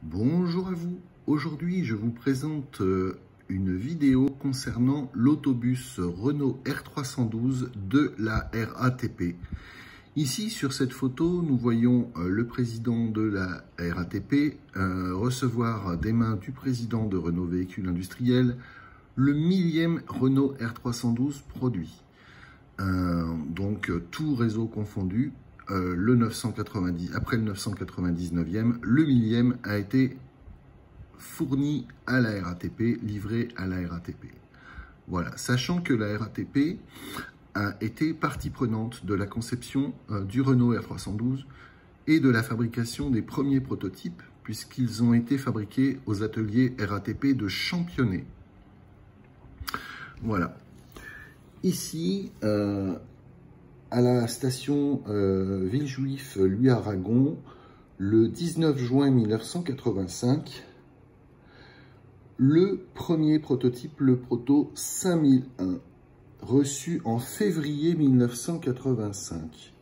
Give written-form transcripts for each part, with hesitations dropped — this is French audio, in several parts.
Bonjour à vous. Aujourd'hui, je vous présente une vidéo concernant l'autobus Renault R312 de la RATP. Ici, sur cette photo, nous voyons le président de la RATP recevoir des mains du président de Renault Véhicules Industriels le 1000e Renault R312 produit. Donc, tout réseau confondu. Le 990, après le 999e, le 1000e a été fourni à la RATP, livré à la RATP. Voilà, sachant que la RATP a été partie prenante de la conception du Renault R312 et de la fabrication des premiers prototypes, puisqu'ils ont été fabriqués aux ateliers RATP de Championnet. Voilà. Ici, à la station Villejuif Louis Aragon, le 19 juin 1985, le premier prototype, le Proto 5001, reçu en février 1985.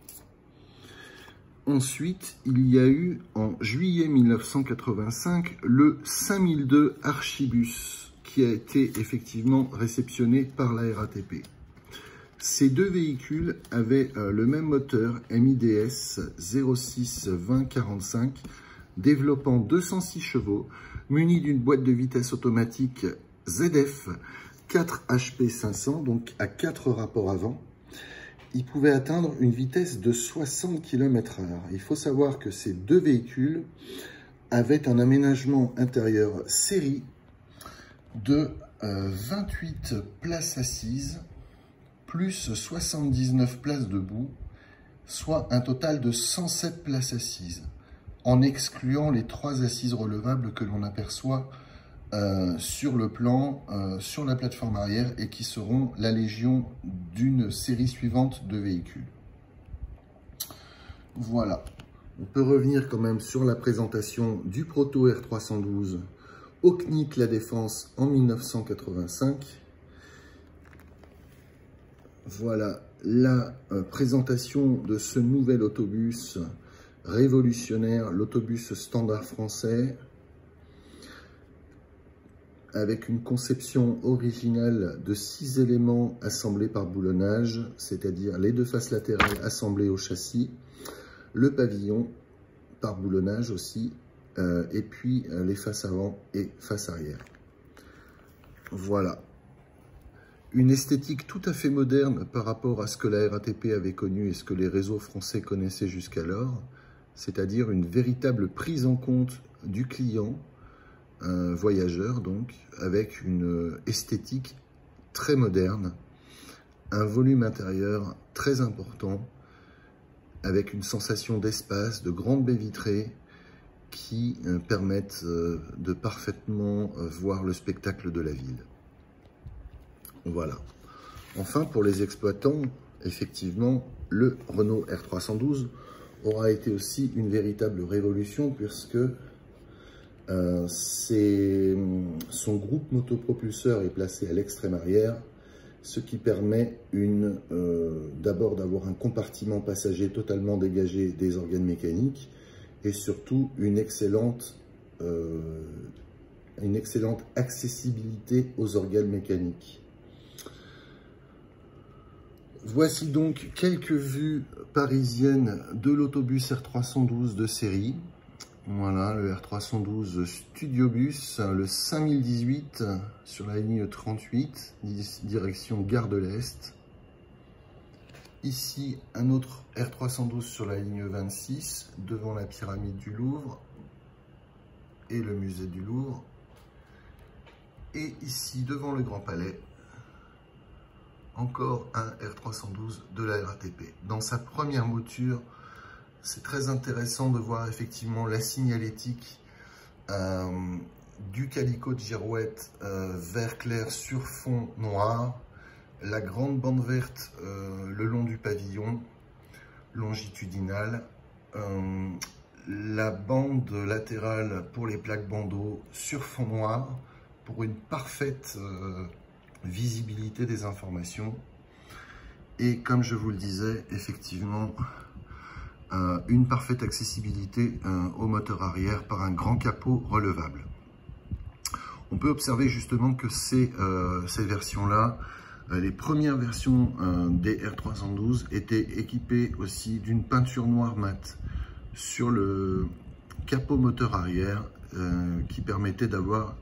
Ensuite, il y a eu en juillet 1985 le 5002 Archibus, qui a été effectivement réceptionné par la RATP. Ces deux véhicules avaient le même moteur MIDS 06 2045, développant 206 chevaux, muni d'une boîte de vitesse automatique ZF 4 HP 500, donc à 4 rapports avant. Il pouvait atteindre une vitesse de 60 km/h. Il faut savoir que ces deux véhicules avaient un aménagement intérieur série de 28 places assises, plus 79 places debout, soit un total de 107 places assises, en excluant les 3 assises relevables que l'on aperçoit sur le plan, sur la plateforme arrière, et qui seront la légion d'une série suivante de véhicules. Voilà, on peut revenir quand même sur la présentation du Proto R312 au CNIT La Défense en 1985. Voilà la présentation de ce nouvel autobus révolutionnaire, l'autobus standard français, avec une conception originale de 6 éléments assemblés par boulonnage, c'est-à-dire les 2 faces latérales assemblées au châssis, le pavillon par boulonnage aussi, et puis les faces avant et face arrière. Voilà. Une esthétique tout à fait moderne par rapport à ce que la RATP avait connu et ce que les réseaux français connaissaient jusqu'alors, c'est-à-dire une véritable prise en compte du client, voyageur donc, avec une esthétique très moderne, un volume intérieur très important, avec une sensation d'espace, de grandes baies vitrées qui permettent de parfaitement voir le spectacle de la ville. Voilà. Enfin, pour les exploitants, effectivement, le Renault R312 aura été aussi une véritable révolution, puisque son groupe motopropulseur est placé à l'extrême arrière, ce qui permet d'abord d'avoir un compartiment passager totalement dégagé des organes mécaniques, et surtout une excellente accessibilité aux organes mécaniques. Voici donc quelques vues parisiennes de l'autobus R312 de série. Voilà, le R312 Studiobus, le 5018 sur la ligne 38, direction Gare de l'Est. Ici, un autre R312 sur la ligne 26, devant la pyramide du Louvre et le musée du Louvre. Et ici, devant le Grand Palais, encore un R312 de la RATP. Dans sa première mouture, c'est très intéressant de voir effectivement la signalétique du calicot de girouette vert clair sur fond noir, la grande bande verte le long du pavillon longitudinal, la bande latérale pour les plaques bandeaux sur fond noir pour une parfaite visibilité des informations. Et comme je vous le disais, effectivement, une parfaite accessibilité au moteur arrière par un grand capot relevable. On peut observer justement que ces versions-là, les premières versions des R312 étaient équipées aussi d'une peinture noire mat sur le capot moteur arrière qui permettait d'avoir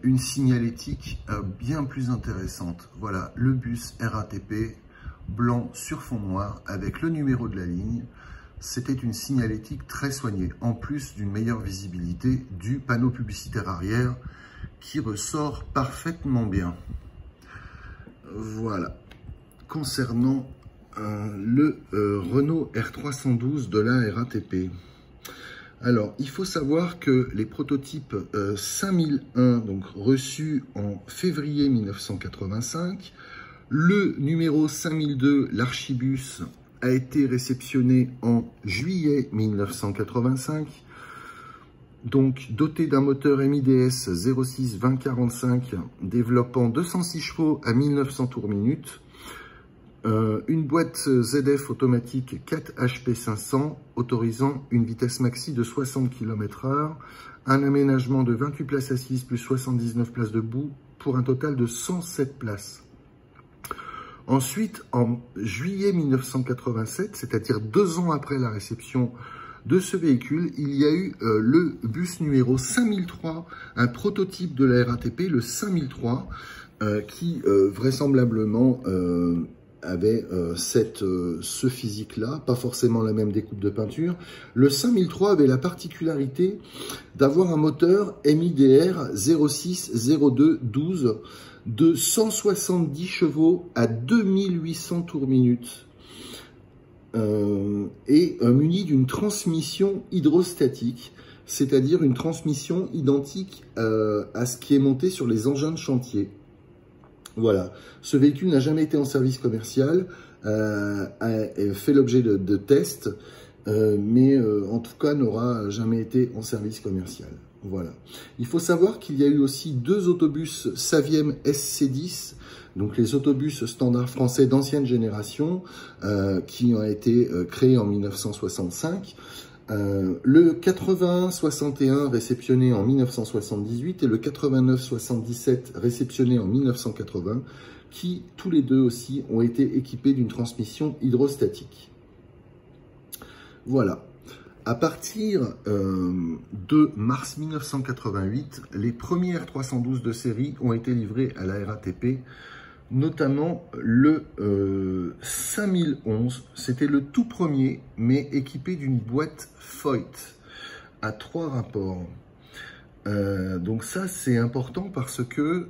une signalétique bien plus intéressante. Voilà le bus RATP blanc sur fond noir avec le numéro de la ligne. C'était une signalétique très soignée, en plus d'une meilleure visibilité du panneau publicitaire arrière qui ressort parfaitement bien. Voilà, concernant le Renault R312 de la RATP. Alors, il faut savoir que les prototypes 5001, donc reçus en février 1985, le numéro 5002, l'Archibus, a été réceptionné en juillet 1985, donc doté d'un moteur MIDS 06 2045 développant 206 chevaux à 1900 tours minute, une boîte ZF automatique 4 HP 500 autorisant une vitesse maxi de 60 km/h, un aménagement de 28 places assises plus 79 places debout pour un total de 107 places. Ensuite, en juillet 1987, c'est-à-dire 2 ans après la réception de ce véhicule, il y a eu le bus numéro 5003, un prototype de la RATP, le 5003, qui vraisemblablement avait ce physique-là, pas forcément la même découpe de peinture. Le 5003 avait la particularité d'avoir un moteur MIDR 06 02 12 de 170 chevaux à 2800 tours minute. Et muni d'une transmission hydrostatique, c'est-à-dire une transmission identique à ce qui est monté sur les engins de chantier. Voilà, ce véhicule n'a jamais été en service commercial, a fait l'objet de tests, mais en tout cas n'aura jamais été en service commercial. Voilà. Il faut savoir qu'il y a eu aussi 2 autobus Saviem SC10, donc les autobus standards français d'ancienne génération, qui ont été créés en 1965. Le 81-61 réceptionné en 1978 et le 89-77 réceptionné en 1980, qui tous les deux aussi ont été équipés d'une transmission hydrostatique. Voilà. À partir de mars 1988, les premières 312 de série ont été livrées à la RATP, notamment le 5011. C'était le tout premier, mais équipé d'une boîte Foyt à 3 rapports. Donc ça, c'est important parce que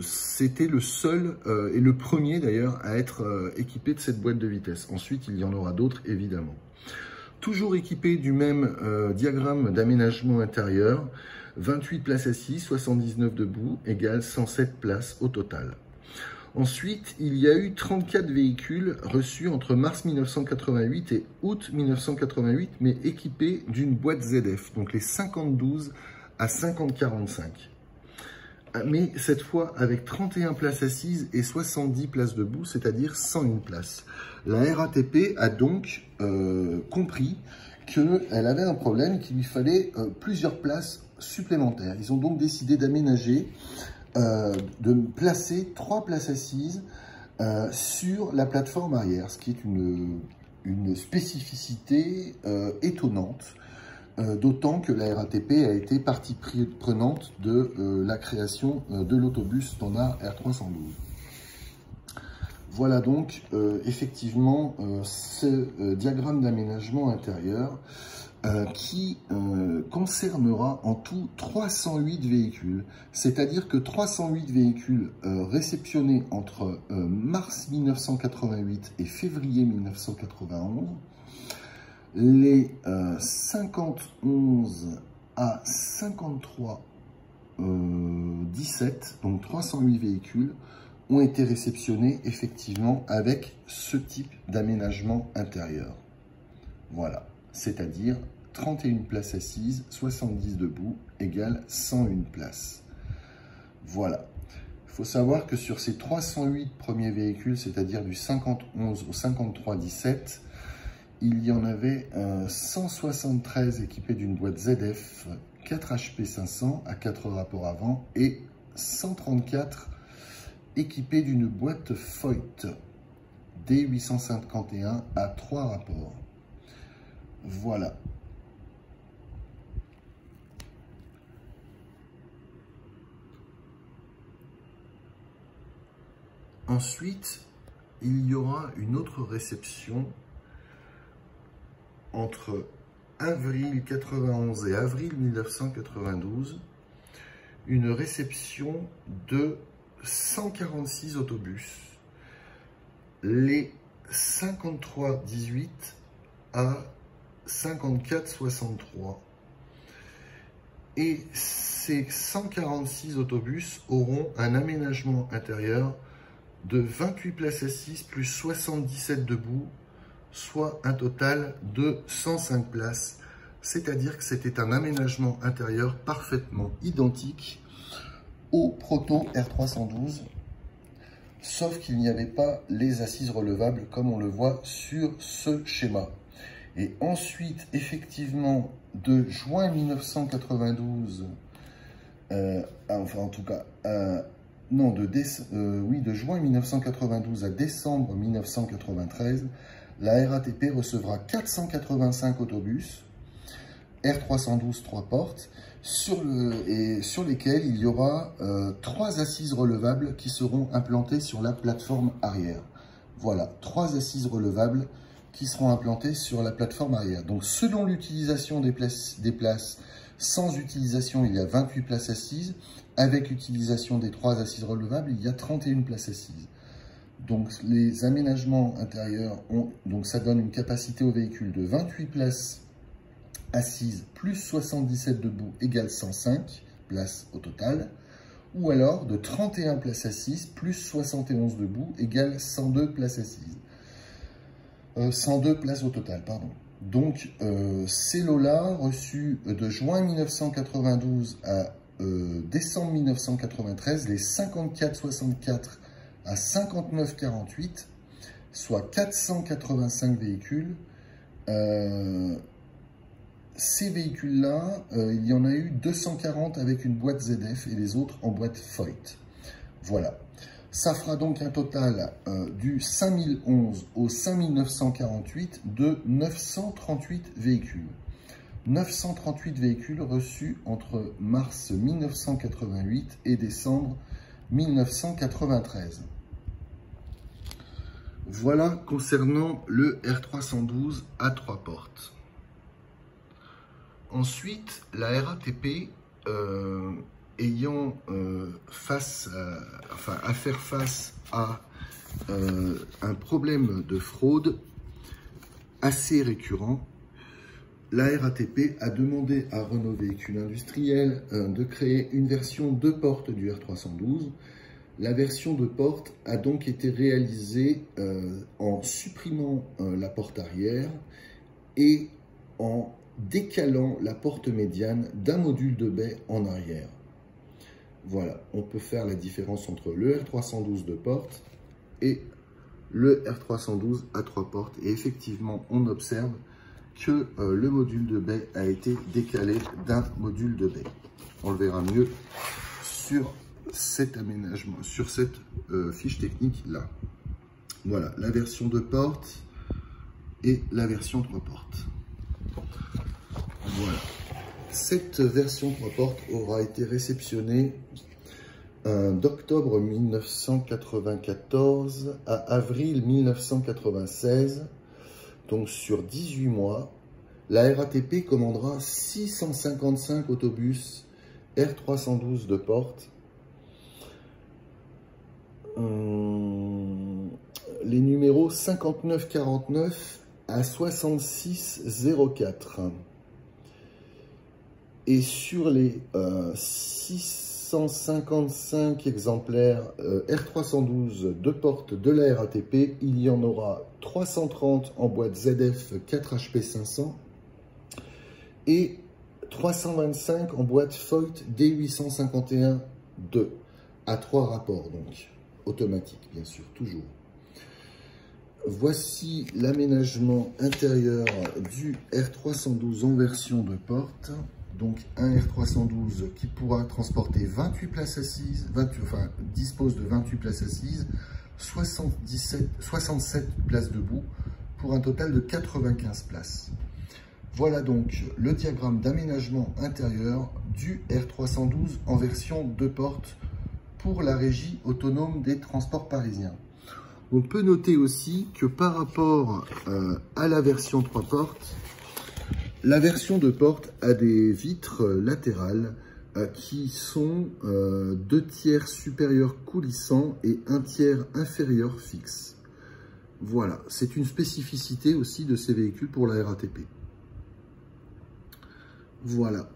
c'était le seul et le premier d'ailleurs à être équipé de cette boîte de vitesse. Ensuite, il y en aura d'autres, évidemment. Toujours équipé du même diagramme d'aménagement intérieur, 28 places assises, 79 debout, égale 107 places au total. Ensuite, il y a eu 34 véhicules reçus entre mars 1988 et août 1988, mais équipés d'une boîte ZF, donc les 5012 à 5045. Mais cette fois avec 31 places assises et 70 places debout, c'est-à-dire 101 places. La RATP a donc compris qu'elle avait un problème, qu'il lui fallait plusieurs places supplémentaires. Ils ont donc décidé d'aménager, de placer 3 places assises sur la plateforme arrière, ce qui est une spécificité étonnante. D'autant que la RATP a été partie prenante de la création de l'autobus standard R312. Voilà donc effectivement ce diagramme d'aménagement intérieur qui concernera en tout 308 véhicules. C'est-à-dire que 308 véhicules réceptionnés entre mars 1988 et février 1991. Les 51 à 53 17, donc 308 véhicules, ont été réceptionnés effectivement avec ce type d'aménagement intérieur. Voilà, c'est-à-dire 31 places assises, 70 debout, égale 101 places. Voilà. Il faut savoir que sur ces 308 premiers véhicules, c'est-à-dire du 51 au 53 17, il y en avait 173 équipés d'une boîte ZF 4 HP 500 à 4 rapports avant et 134 équipés d'une boîte Foyt D851 à 3 rapports. Voilà. Ensuite, il y aura une autre réception entre avril 91 et avril 1992, une réception de 146 autobus, les 53-18 à 54-63. Et ces 146 autobus auront un aménagement intérieur de 28 places assises plus 77 debout, soit un total de 105 places. C'est-à-dire que c'était un aménagement intérieur parfaitement identique au proto R312, sauf qu'il n'y avait pas les assises relevables comme on le voit sur ce schéma. Et ensuite, effectivement, de juin 1992, enfin en tout cas, non, de juin 1992 à décembre 1993, la RATP recevra 485 autobus R312 3 portes sur lesquels il y aura 3 assises relevables qui seront implantées sur la plateforme arrière. Voilà, 3 assises relevables qui seront implantées sur la plateforme arrière. Donc selon l'utilisation des places, sans utilisation, il y a 28 places assises. Avec l'utilisation des 3 assises relevables, il y a 31 places assises. Donc les aménagements intérieurs, donc ça donne une capacité au véhicule de 28 places assises plus 77 debout égale 105 places au total, ou alors de 31 places assises plus 71 debout égale 102 places assises. 102 places au total, pardon. Donc, ces lots-là, reçus de juin 1992 à décembre 1993, les 54-64 à 59-48, soit 485 véhicules. Ces véhicules-là, il y en a eu 240 avec une boîte ZF et les autres en boîte Foyt. Voilà. Ça fera donc un total du 5011 au 5948 de 938 véhicules. 938 véhicules reçus entre mars 1988 et décembre 1993. Voilà concernant le R312 à 3 portes. Ensuite, la RATP ayant à faire face à un problème de fraude assez récurrent, la RATP a demandé à Renault Véhicules Industriels de créer une version 2 portes du R312. La version 2 portes a donc été réalisée en supprimant la porte arrière et en décalant la porte médiane d'un module de baie en arrière. Voilà, on peut faire la différence entre le R312 2 portes et le R312 à 3 portes. Et effectivement, on observe que le module de baie a été décalé d'un module de baie. On le verra mieux sur cet aménagement, sur cette fiche technique là. Voilà, la version 2 portes et la version 3 portes. Voilà. Cette version 3 portes aura été réceptionnée d'octobre 1994 à avril 1996. Donc sur 18 mois, la RATP commandera 655 autobus R312 de porte. Les numéros 5949 à 6604. Et sur les 655 exemplaires R312 de porte de la RATP, il y en aura 330 en boîte ZF 4 HP 500 et 325 en boîte Foyt D851 2 à 3 rapports, donc automatique bien sûr, toujours. Voici l'aménagement intérieur du R312 en version de porte. Donc un R312 qui pourra transporter 28 places assises, dispose de 28 places assises, 67 places debout pour un total de 95 places. Voilà donc le diagramme d'aménagement intérieur du R312 en version 2 portes pour la régie autonome des transports parisiens. On peut noter aussi que par rapport à la version 3 portes, la version 2 portes a des vitres latérales qui sont 2 tiers supérieurs coulissants et 1 tiers inférieur fixe. Voilà, c'est une spécificité aussi de ces véhicules pour la RATP. Voilà.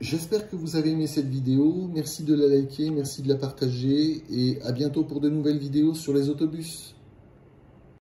J'espère que vous avez aimé cette vidéo. Merci de la liker, merci de la partager et à bientôt pour de nouvelles vidéos sur les autobus.